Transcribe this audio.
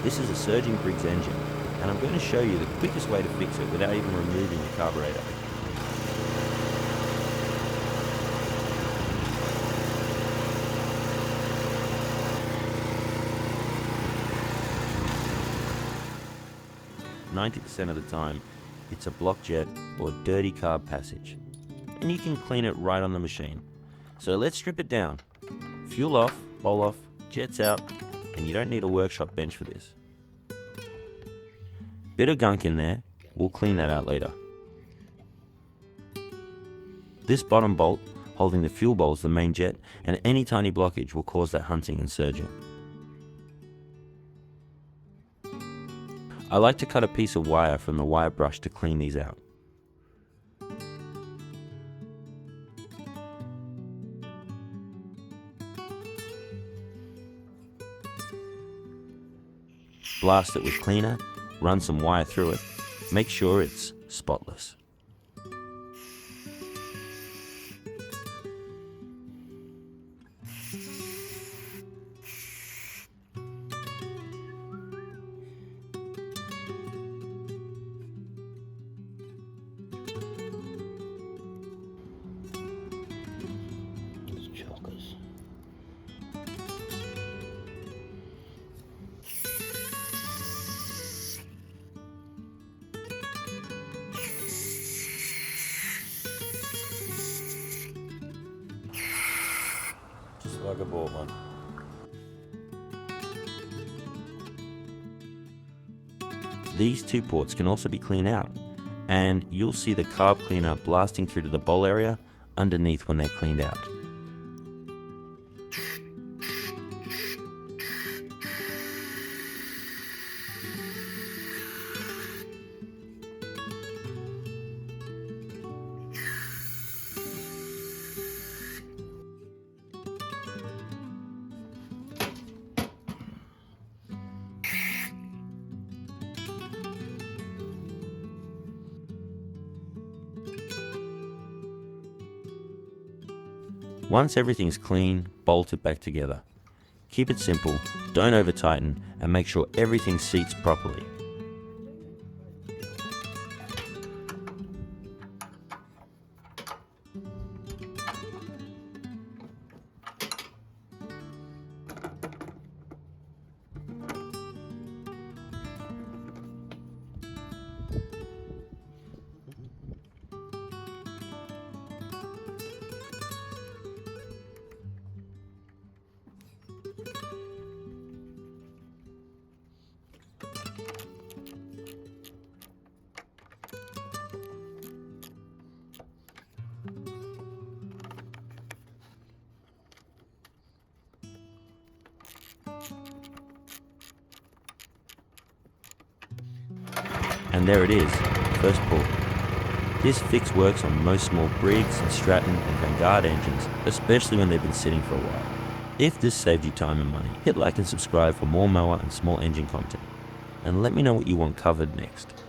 This is a surging Briggs engine, and I'm going to show you the quickest way to fix it without even removing the carburetor. "90% of the time, it's a block jet or dirty carb passage, and you can clean it right on the machine. So let's strip it down. Fuel off, bowl off, jets out, and you don't need a workshop bench for this. Bit of gunk in there, we'll clean that out later. This bottom bolt holding the fuel bowl is the main jet, and any tiny blockage will cause that hunting and surging. I like to cut a piece of wire from the wire brush to clean these out. Blast it with cleaner, run some wire through it, make sure it's spotless. Chokers. Just like I bought one. These two ports can also be cleaned out, and you'll see the carb cleaner blasting through to the bowl area underneath when they're cleaned out. Once everything's clean, bolt it back together. Keep it simple, don't over tighten, and make sure everything seats properly. And there it is, first pull. This fix works on most small Briggs, Stratton and Vanguard engines, especially when they've been sitting for a while. If this saved you time and money, hit like and subscribe for more mower and small engine content. And let me know what you want covered next.